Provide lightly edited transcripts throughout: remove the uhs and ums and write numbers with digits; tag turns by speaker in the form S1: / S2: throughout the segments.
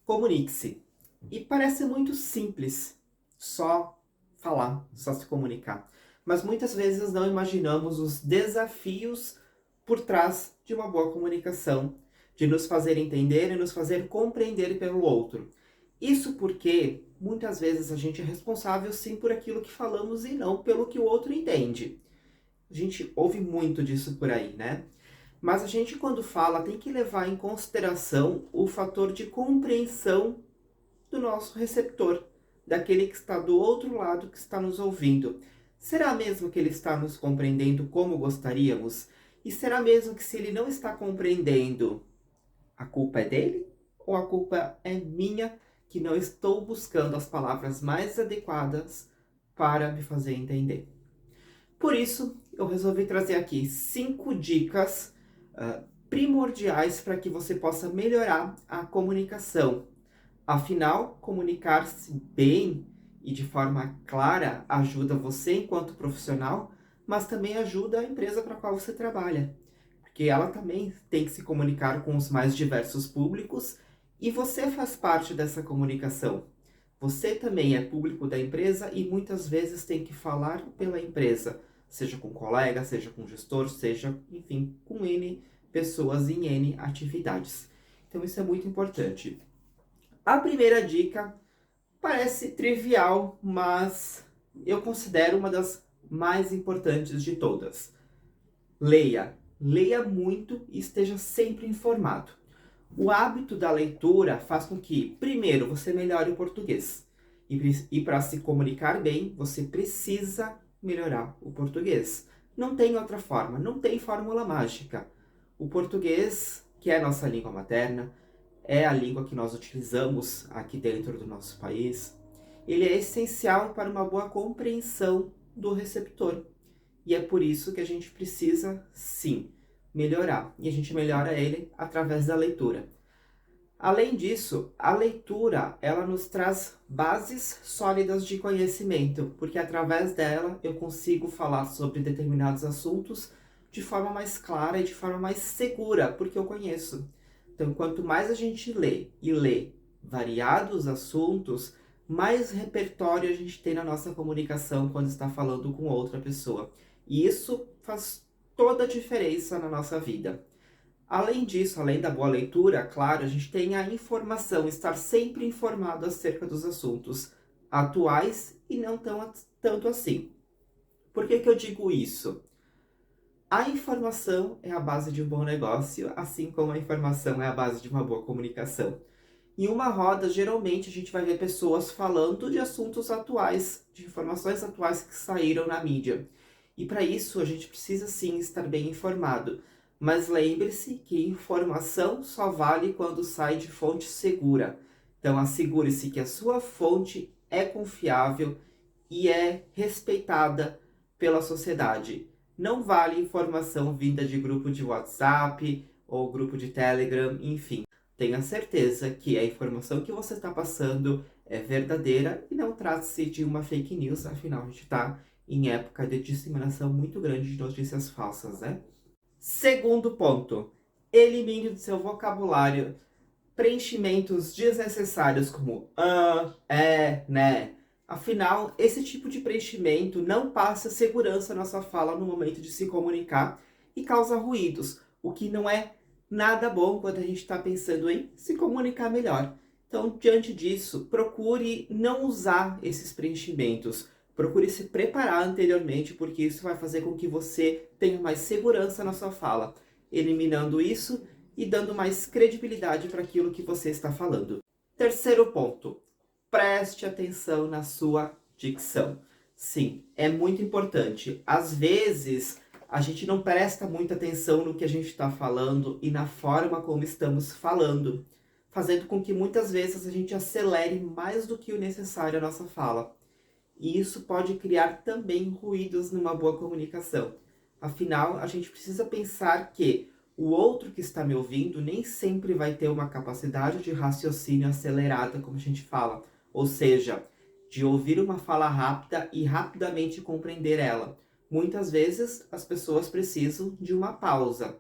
S1: Comunique-se. E parece muito simples, só falar, só se comunicar. Mas muitas vezes não imaginamos os desafios por trás de uma boa comunicação, de nos fazer entender e nos fazer compreender pelo outro. Isso porque muitas vezes a gente é responsável sim por aquilo que falamos e não pelo que o outro entende. A gente ouve muito disso por aí, né? Mas a gente, quando fala, tem que levar em consideração o fator de compreensão do nosso receptor, daquele que está do outro lado, que está nos ouvindo. Será mesmo que ele está nos compreendendo como gostaríamos? E será mesmo que, se ele não está compreendendo, a culpa é dele? Ou a culpa é minha, que não estou buscando as palavras mais adequadas para me fazer entender? Por isso, eu resolvi trazer aqui 5 dicas primordiais para que você possa melhorar a comunicação. Afinal, comunicar-se bem e de forma clara ajuda você enquanto profissional, mas também ajuda a empresa para a qual você trabalha, porque ela também tem que se comunicar com os mais diversos públicos e você faz parte dessa comunicação. Você também é público da empresa e muitas vezes tem que falar pela empresa, seja com colega, seja com gestor, seja, enfim, com N pessoas em N atividades. Então isso é muito importante. A primeira dica parece trivial, mas eu considero uma das mais importantes de todas. Leia. Leia muito e esteja sempre informado. O hábito da leitura faz com que, primeiro, você melhore o português. E para se comunicar bem, você precisa melhorar o português. Não tem outra forma, não tem fórmula mágica. O português, que é a nossa língua materna, é a língua que nós utilizamos aqui dentro do nosso país, ele é essencial para uma boa compreensão do receptor. E é por isso que a gente precisa, sim, melhorar. E a gente melhora ele através da leitura. Além disso, a leitura, ela nos traz bases sólidas de conhecimento, porque através dela eu consigo falar sobre determinados assuntos de forma mais clara e de forma mais segura, porque eu conheço. Então, quanto mais a gente lê e lê variados assuntos, mais repertório a gente tem na nossa comunicação quando está falando com outra pessoa. E isso faz toda a diferença na nossa vida. Além disso, além da boa leitura, claro, a gente tem a informação, estar sempre informado acerca dos assuntos atuais e não tanto assim. Por que eu digo isso? A informação é a base de um bom negócio, assim como a informação é a base de uma boa comunicação. Em uma roda, geralmente a gente vai ver pessoas falando de assuntos atuais, de informações atuais que saíram na mídia. E para isso a gente precisa sim estar bem informado. Mas lembre-se que informação só vale quando sai de fonte segura. Então assegure-se que a sua fonte é confiável e é respeitada pela sociedade. Não vale informação vinda de grupo de WhatsApp ou grupo de Telegram, enfim. Tenha certeza que a informação que você está passando é verdadeira e não trata-se de uma fake news, afinal a gente está em época de disseminação muito grande de notícias falsas, né? Segundo ponto, elimine do seu vocabulário preenchimentos desnecessários como né. Afinal, esse tipo de preenchimento não passa segurança na sua fala no momento de se comunicar e causa ruídos, o que não é nada bom quando a gente está pensando em se comunicar melhor. Então, diante disso, procure não usar esses preenchimentos. Procure se preparar anteriormente, porque isso vai fazer com que você tenha mais segurança na sua fala. Eliminando isso e dando mais credibilidade para aquilo que você está falando. Terceiro ponto, preste atenção na sua dicção. Sim, é muito importante. Às vezes, a gente não presta muita atenção no que a gente está falando e na forma como estamos falando, fazendo com que muitas vezes a gente acelere mais do que o necessário a nossa fala. E isso pode criar também ruídos numa boa comunicação. Afinal, a gente precisa pensar que o outro que está me ouvindo nem sempre vai ter uma capacidade de raciocínio acelerada, como a gente fala. Ou seja, de ouvir uma fala rápida e rapidamente compreender ela. Muitas vezes as pessoas precisam de uma pausa.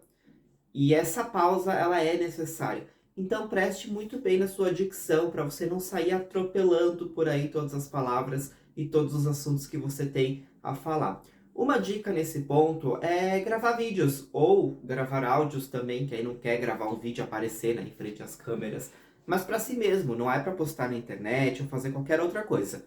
S1: E essa pausa ela é necessária. Então preste muito bem na sua dicção para você não sair atropelando por aí todas as palavras e todos os assuntos que você tem a falar. Uma dica nesse ponto é gravar vídeos ou gravar áudios também, que aí não quer gravar um vídeo e aparecer, né, em frente às câmeras, mas para si mesmo, não é para postar na internet ou fazer qualquer outra coisa.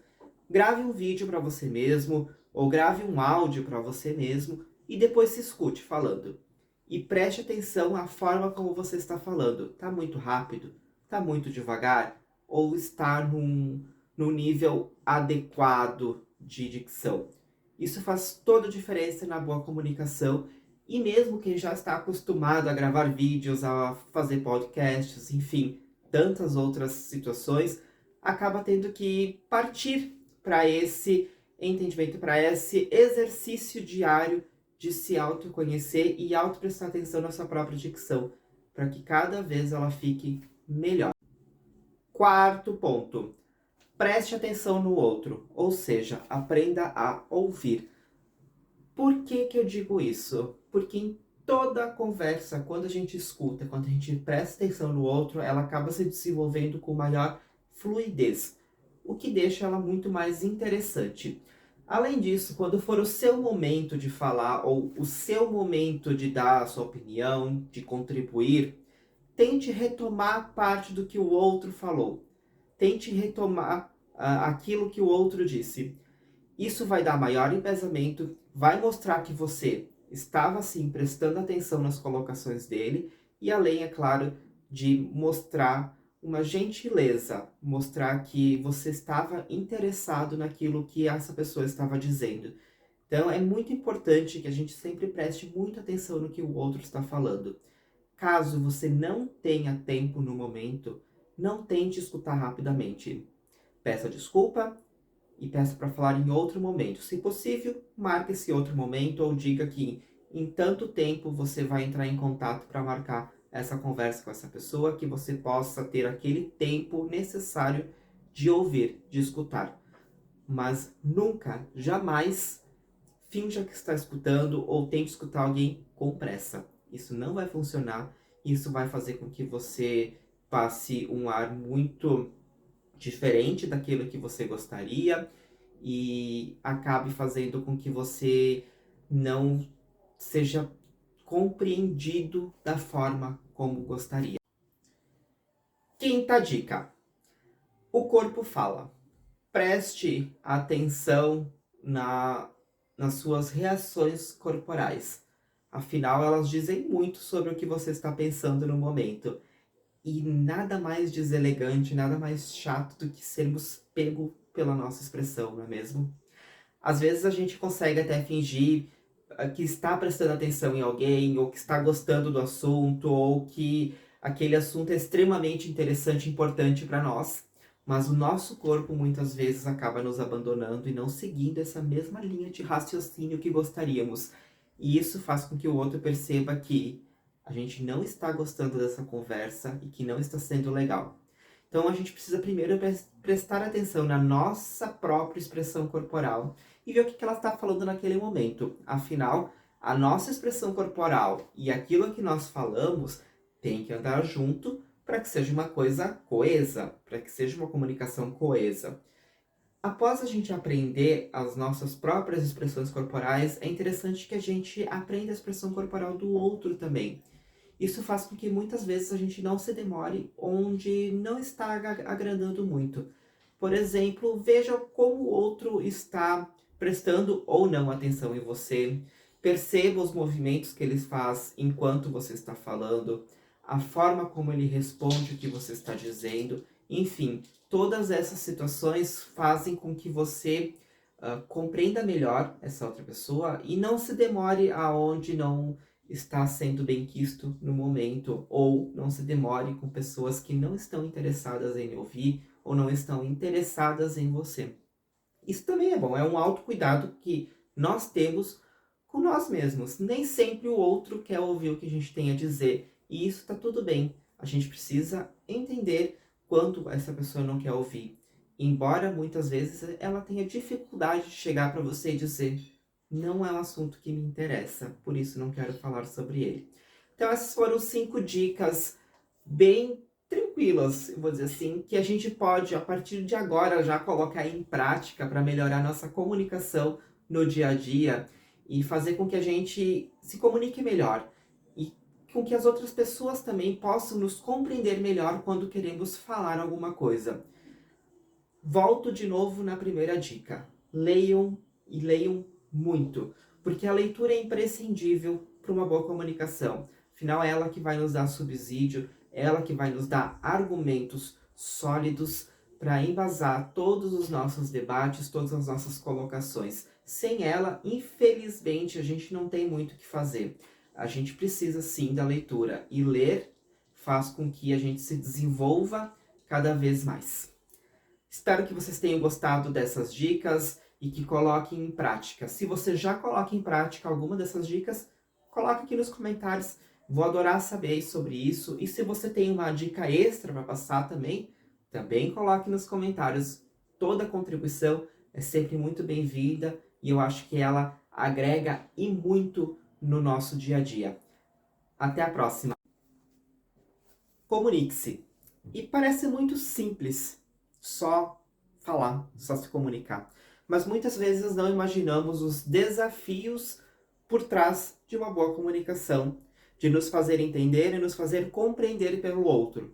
S1: Grave um vídeo para você mesmo ou grave um áudio para você mesmo e depois se escute falando. E preste atenção à forma como você está falando. Está muito rápido? Está muito devagar? Ou está num nível adequado de dicção? Isso faz toda a diferença na boa comunicação. E mesmo quem já está acostumado a gravar vídeos, a fazer podcasts, enfim, tantas outras situações, acaba tendo que partir para esse entendimento, para esse exercício diário de se autoconhecer e prestar atenção na sua própria dicção, para que cada vez ela fique melhor. Quarto ponto, preste atenção no outro, ou seja, aprenda a ouvir. Por que eu digo isso? Porque em toda conversa, quando a gente escuta, quando a gente presta atenção no outro, ela acaba se desenvolvendo com maior fluidez, o que deixa ela muito mais interessante. Além disso, quando for o seu momento de falar ou o seu momento de dar a sua opinião, de contribuir, tente retomar parte do que o outro falou. Tente retomar aquilo que o outro disse. Isso vai dar maior embasamento, vai mostrar que você estava sim prestando atenção nas colocações dele e além, é claro, de mostrar uma gentileza, mostrar que você estava interessado naquilo que essa pessoa estava dizendo. Então é muito importante que a gente sempre preste muita atenção no que o outro está falando. Caso você não tenha tempo no momento, não tente escutar rapidamente. Peça desculpa e peça para falar em outro momento. Se possível, marque esse outro momento ou diga que em tanto tempo você vai entrar em contato para marcar essa conversa com essa pessoa, que você possa ter aquele tempo necessário de ouvir, de escutar. Mas nunca, jamais, finja que está escutando ou tente escutar alguém com pressa. Isso não vai funcionar, isso vai fazer com que você passe um ar muito diferente daquilo que você gostaria e acabe fazendo com que você não seja compreendido da forma como gostaria. Quinta dica: o corpo fala. Preste atenção nas suas reações corporais. Afinal, elas dizem muito sobre o que você está pensando no momento. E nada mais deselegante, nada mais chato do que sermos pego pela nossa expressão, não é mesmo? Às vezes a gente consegue até fingir que está prestando atenção em alguém, ou que está gostando do assunto, ou que aquele assunto é extremamente interessante e importante para nós. Mas o nosso corpo muitas vezes acaba nos abandonando e não seguindo essa mesma linha de raciocínio que gostaríamos. E isso faz com que o outro perceba que a gente não está gostando dessa conversa e que não está sendo legal. Então a gente precisa primeiro prestar atenção na nossa própria expressão corporal e ver o que ela está falando naquele momento. Afinal, a nossa expressão corporal e aquilo que nós falamos tem que andar junto para que seja uma coisa coesa, para que seja uma comunicação coesa. Após a gente aprender as nossas próprias expressões corporais, é interessante que a gente aprenda a expressão corporal do outro também. Isso faz com que muitas vezes a gente não se demore onde não está agradando muito. Por exemplo, veja como o outro está prestando ou não atenção em você. Perceba os movimentos que ele faz enquanto você está falando, a forma como ele responde o que você está dizendo. Enfim, todas essas situações fazem com que você compreenda melhor essa outra pessoa e não se demore aonde não está sendo bem quisto no momento, ou não se demore com pessoas que não estão interessadas em ouvir ou não estão interessadas em você. Isso também é bom, é um autocuidado que nós temos com nós mesmos. Nem sempre o outro quer ouvir o que a gente tem a dizer, e isso está tudo bem. A gente precisa entender quando essa pessoa não quer ouvir. Embora muitas vezes ela tenha dificuldade de chegar para você e dizer: não é um assunto que me interessa, por isso não quero falar sobre ele. Então essas foram 5 dicas bem tranquilas, eu vou dizer assim, que a gente pode, a partir de agora, já colocar em prática para melhorar nossa comunicação no dia a dia e fazer com que a gente se comunique melhor e com que as outras pessoas também possam nos compreender melhor quando queremos falar alguma coisa. Volto de novo na primeira dica. Leiam e leiam muito, porque a leitura é imprescindível para uma boa comunicação. Afinal, é ela que vai nos dar subsídio, é ela que vai nos dar argumentos sólidos para embasar todos os nossos debates, todas as nossas colocações. Sem ela, infelizmente, a gente não tem muito o que fazer. A gente precisa sim da leitura, e ler faz com que a gente se desenvolva cada vez mais. Espero que vocês tenham gostado dessas dicas e que coloquem em prática. Se você já coloca em prática alguma dessas dicas, coloque aqui nos comentários. Vou adorar saber sobre isso. E se você tem uma dica extra para passar também coloque nos comentários. Toda contribuição é sempre muito bem-vinda e eu acho que ela agrega e muito no nosso dia a dia. Até a próxima. Comunique-se. E parece muito simples, só falar, só se comunicar. Mas muitas vezes não imaginamos os desafios por trás de uma boa comunicação, de nos fazer entender e nos fazer compreender pelo outro.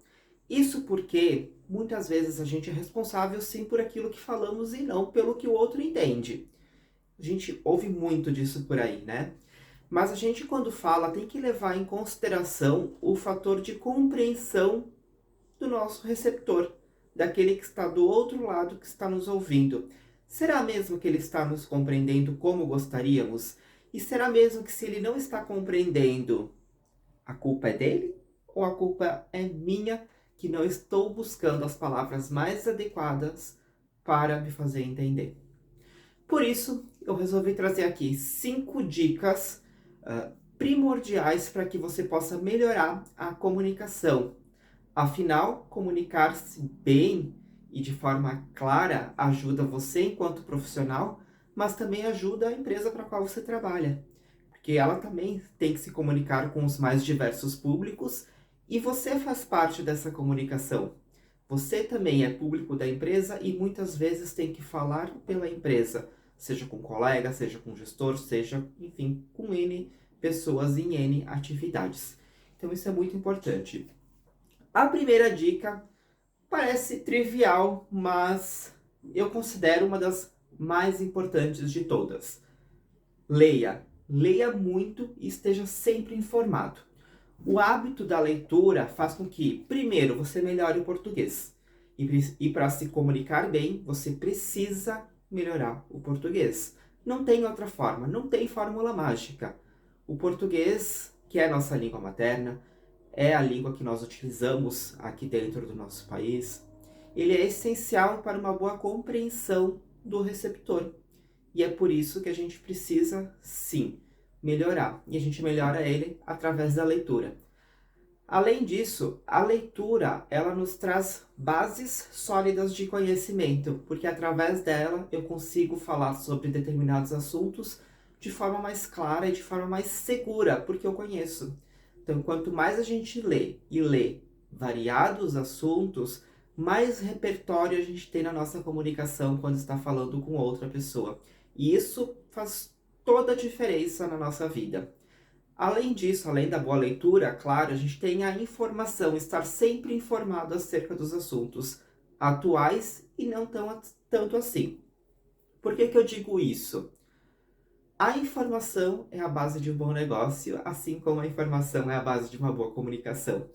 S1: Isso porque muitas vezes a gente é responsável sim por aquilo que falamos e não pelo que o outro entende. A gente ouve muito disso por aí, né? Mas a gente, quando fala, tem que levar em consideração o fator de compreensão do nosso receptor, daquele que está do outro lado, que está nos ouvindo. Será mesmo que ele está nos compreendendo como gostaríamos? E será mesmo que, se ele não está compreendendo, a culpa é dele? Ou a culpa é minha, que não estou buscando as palavras mais adequadas para me fazer entender? Por isso, eu resolvi trazer aqui 5 dicas primordiais para que você possa melhorar a comunicação. Afinal, comunicar-se bem e de forma clara ajuda você enquanto profissional, mas também ajuda a empresa para a qual você trabalha. Porque ela também tem que se comunicar com os mais diversos públicos e você faz parte dessa comunicação. Você também é público da empresa e muitas vezes tem que falar pela empresa, seja com colega, seja com gestor, seja, enfim, com N pessoas em N atividades. Então isso é muito importante. A primeira dica parece trivial, mas eu considero uma das mais importantes de todas. Leia. Leia muito e esteja sempre informado. O hábito da leitura faz com que, primeiro, você melhore o português. E para se comunicar bem, você precisa melhorar o português. Não tem outra forma, não tem fórmula mágica. O português, que é a nossa língua materna, é a língua que nós utilizamos aqui dentro do nosso país. Ele é essencial para uma boa compreensão do receptor. E é por isso que a gente precisa, sim, melhorar. E a gente melhora ele através da leitura. Além disso, a leitura, ela nos traz bases sólidas de conhecimento, porque através dela eu consigo falar sobre determinados assuntos de forma mais clara e de forma mais segura, porque eu conheço. Então, quanto mais a gente lê e lê variados assuntos, mais repertório a gente tem na nossa comunicação quando está falando com outra pessoa. E isso faz toda a diferença na nossa vida. Além disso, além da boa leitura, claro, a gente tem a informação, estar sempre informado acerca dos assuntos atuais e não tanto assim. Por que eu digo isso? A informação é a base de um bom negócio, assim como a informação é a base de uma boa comunicação.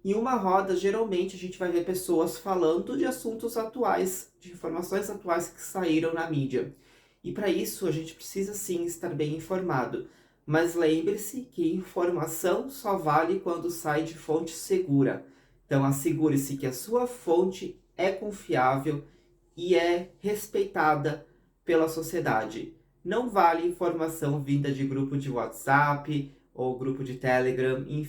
S1: Em uma roda, geralmente a gente vai ver pessoas falando de assuntos atuais, de informações atuais que saíram na mídia. E para isso a gente precisa sim estar bem informado. Mas lembre-se que informação só vale quando sai de fonte segura. Então assegure-se que a sua fonte é confiável e é respeitada pela sociedade. Não vale informação vinda de grupo de WhatsApp ou grupo de Telegram, enfim.